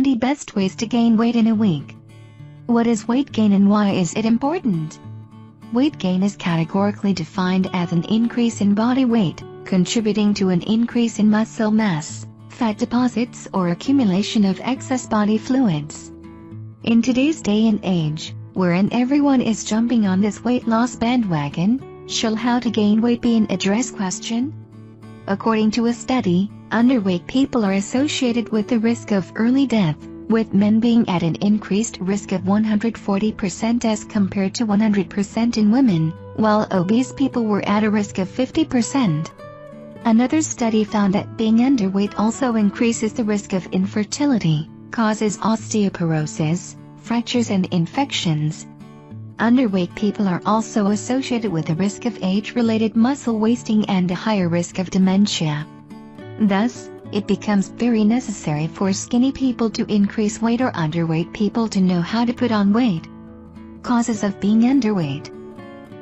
20 best ways to gain weight in a week. What is weight gain and why is it important? Weight gain is categorically defined as an increase in body weight, contributing to an increase in muscle mass, fat deposits or accumulation of excess body fluids. In today's day and age, wherein everyone is jumping on this weight loss bandwagon, shall how to gain weight be an address question? According to a study, underweight people are associated with the risk of early death, with men being at an increased risk of 140% as compared to 100% in women, while obese people were at a risk of 50%. Another study found that being underweight also increases the risk of infertility, causes osteoporosis, fractures and infections. Underweight people are also associated with a risk of age-related muscle wasting and a higher risk of dementia. Thus, it becomes very necessary for skinny people to increase weight or underweight people to know how to put on weight. Causes of being underweight.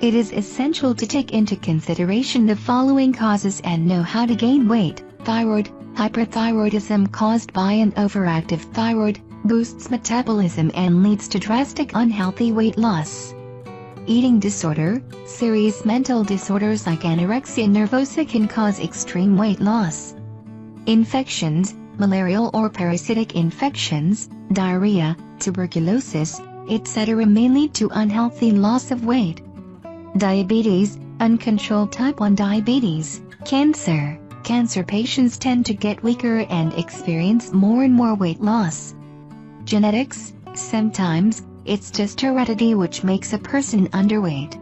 It is essential to take into consideration the following causes and know how to gain weight. Thyroid, hyperthyroidism caused by an overactive thyroid, boosts metabolism and leads to drastic unhealthy weight loss. Eating disorder, serious mental disorders like anorexia nervosa can cause extreme weight loss. Infections, malarial or parasitic infections, diarrhea, tuberculosis, etc. may lead to unhealthy loss of weight. Diabetes, uncontrolled type 1 diabetes, cancer. Cancer patients tend to get weaker and experience more and more weight loss. Genetics, sometimes, it's just heredity which makes a person underweight.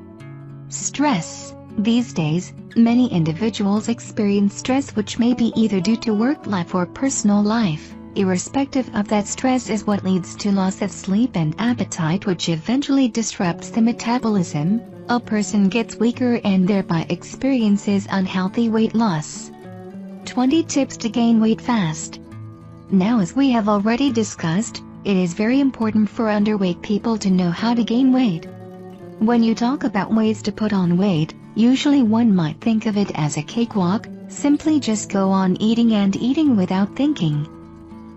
Stress. These days, many individuals experience stress which may be either due to work life or personal life. Irrespective of that, stress is what leads to loss of sleep and appetite, which eventually disrupts the metabolism. A person gets weaker and thereby experiences unhealthy weight loss. 20 tips to gain weight fast. Now, as we have already discussed, it is very important for underweight people to know how to gain weight. When you talk about ways to put on weight, usually one might think of it as a cakewalk, simply just go on eating and eating without thinking.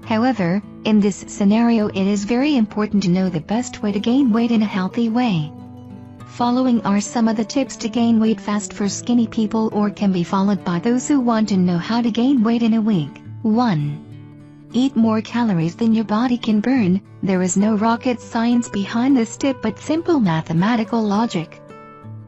However, in this scenario it is very important to know the best way to gain weight in a healthy way. Following are some of the tips to gain weight fast for skinny people, or can be followed by those who want to know how to gain weight in a week. 1. Eat more calories than your body can burn. There is no rocket science behind this tip but simple mathematical logic.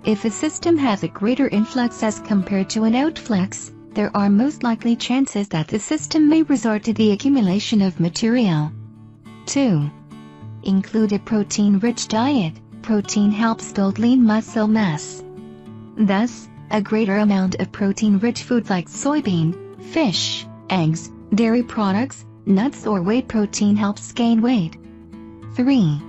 If a system has a greater influx as compared to an outflux, there are most likely chances that the system may resort to the accumulation of material. 2. Include a protein-rich diet. Protein helps build lean muscle mass. Thus, a greater amount of protein-rich foods like soybean, fish, eggs, dairy products, nuts or whey protein helps gain weight. 3.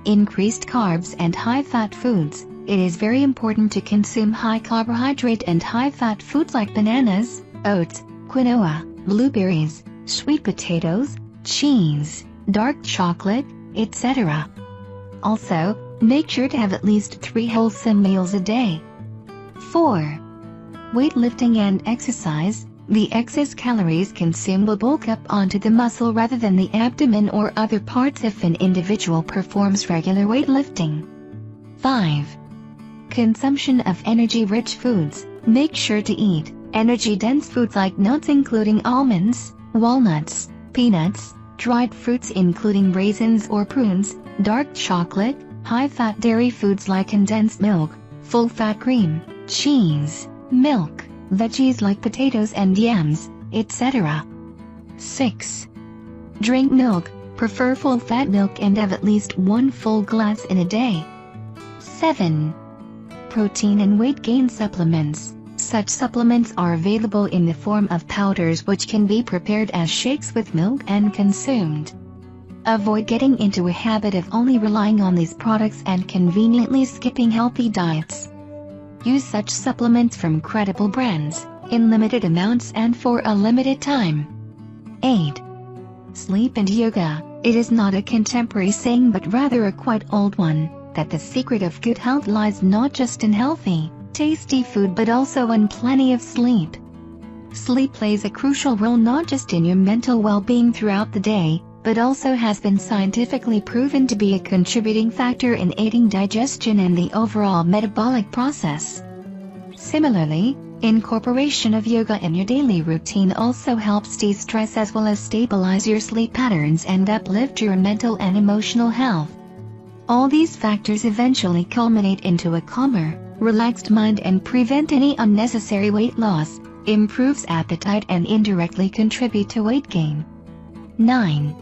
Increased carbs and high-fat foods. It is very important to consume high carbohydrate and high-fat foods like bananas, oats, quinoa, blueberries, sweet potatoes, cheese, dark chocolate, etc. Also, make sure to have at least 3 wholesome meals a day. 4. Weightlifting and exercise. The excess calories consumed will bulk up onto the muscle rather than the abdomen or other parts if an individual performs regular weightlifting. 5. Consumption of energy-rich foods. Make sure to eat energy-dense foods like nuts including almonds, walnuts, peanuts, dried fruits including raisins or prunes, dark chocolate, high-fat dairy foods like condensed milk, full-fat cream, cheese, milk, veggies like potatoes and yams, etc. 6. Drink milk. Prefer full-fat milk and have at least 1 full glass in a day. 7. Protein and weight gain supplements. Such supplements are available in the form of powders which can be prepared as shakes with milk and consumed. Avoid getting into a habit of only relying on these products and conveniently skipping healthy diets. Use such supplements from credible brands, in limited amounts and for a limited time. 8. Sleep and yoga. It is not a contemporary saying but rather a quite old one, that the secret of good health lies not just in healthy, tasty food but also in plenty of sleep. Sleep plays a crucial role not just in your mental well-being throughout the day, but also has been scientifically proven to be a contributing factor in aiding digestion and the overall metabolic process. Similarly, incorporation of yoga in your daily routine also helps de-stress as well as stabilize your sleep patterns and uplift your mental and emotional health. All these factors eventually culminate into a calmer, relaxed mind and prevent any unnecessary weight loss, improves appetite and indirectly contribute to weight gain. 9.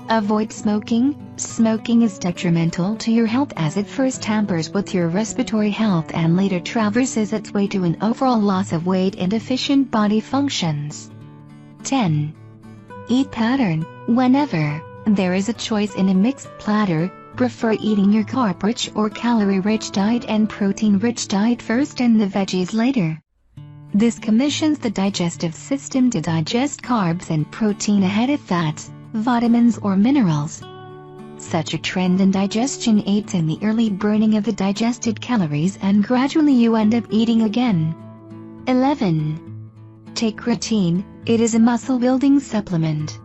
Avoid smoking. Smoking is detrimental to your health as it first tampers with your respiratory health and later traverses its way to an overall loss of weight and efficient body functions. 10. Eat pattern. Whenever there is a choice in a mixed platter, prefer eating your carb-rich or calorie-rich diet and protein-rich diet first and the veggies later. This commissions the digestive system to digest carbs and protein ahead of fats, vitamins or minerals. Such a trend in digestion aids in the early burning of the digested calories and gradually you end up eating again. 11. Take Creatine. It is a muscle-building supplement.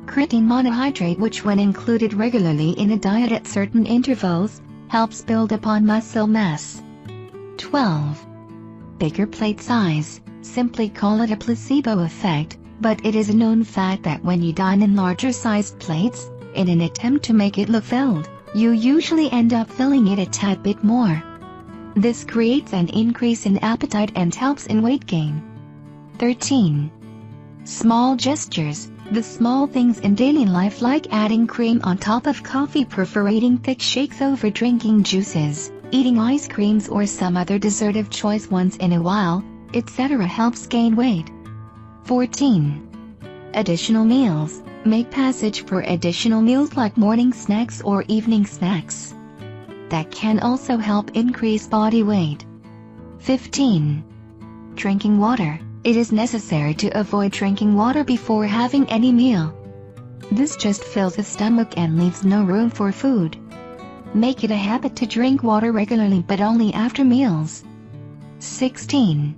Creatine monohydrate, which when included regularly in a diet at certain intervals, helps build upon muscle mass. 12. Bigger plate size. Simply call it a placebo effect, but it is a known fact that when you dine in larger sized plates, in an attempt to make it look filled, you usually end up filling it a tad bit more. This creates an increase in appetite and helps in weight gain. 13. Small gestures. The small things in daily life like adding cream on top of coffee, perforating thick shakes over drinking juices, eating ice creams or some other dessert of choice once in a while, etc. helps gain weight. 14. Additional meals. Make passage for additional meals like morning snacks or evening snacks. That can also help increase body weight. 15. Drinking water. It is necessary to avoid drinking water before having any meal. This just fills the stomach and leaves no room for food. Make it a habit to drink water regularly but only after meals. 16.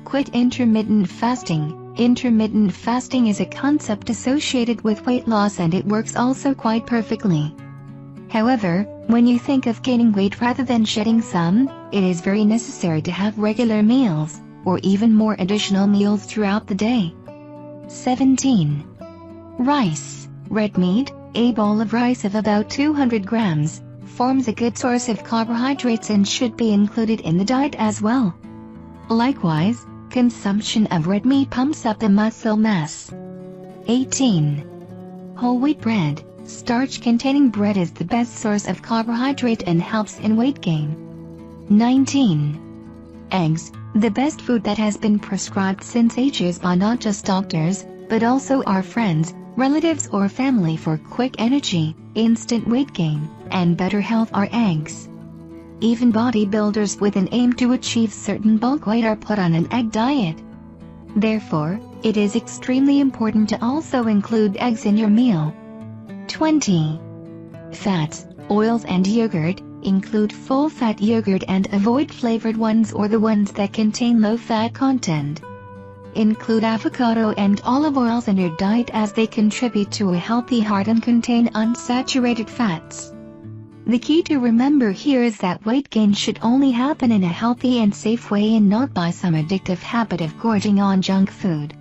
Quit intermittent fasting. Intermittent fasting is a concept associated with weight loss and it works also quite perfectly. However, when you think of gaining weight rather than shedding some, it is very necessary to have regular meals, or even more additional meals throughout the day. 17. Rice. Red meat. A bowl of rice of about 200 grams, forms a good source of carbohydrates and should be included in the diet as well. Likewise, consumption of red meat pumps up the muscle mass. 18. Whole wheat bread. Starch-containing bread is the best source of carbohydrate and helps in weight gain. 19. Eggs. The best food that has been prescribed since ages by not just doctors, but also our friends, relatives or family for quick energy, instant weight gain, and better health are eggs. Even bodybuilders with an aim to achieve certain bulk weight are put on an egg diet. Therefore, it is extremely important to also include eggs in your meal. 20. Fats, oils and yogurt. Include full-fat yogurt and avoid flavored ones or the ones that contain low-fat content. Include avocado and olive oils in your diet as they contribute to a healthy heart and contain unsaturated fats. The key to remember here is that weight gain should only happen in a healthy and safe way and not by some addictive habit of gorging on junk food.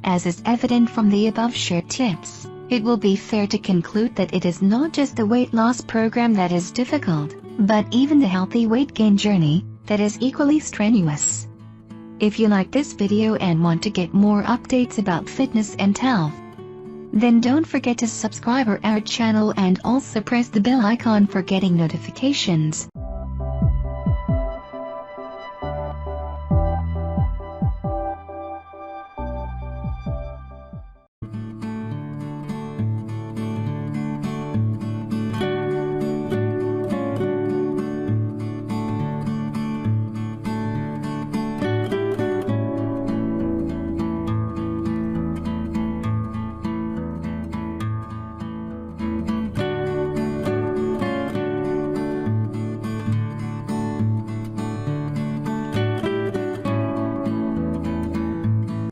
As is evident from the above shared tips, it will be fair to conclude that it is not just the weight loss program that is difficult, but even the healthy weight gain journey, that is equally strenuous. If you like this video and want to get more updates about fitness and health, then don't forget to subscribe our channel and also press the bell icon for getting notifications.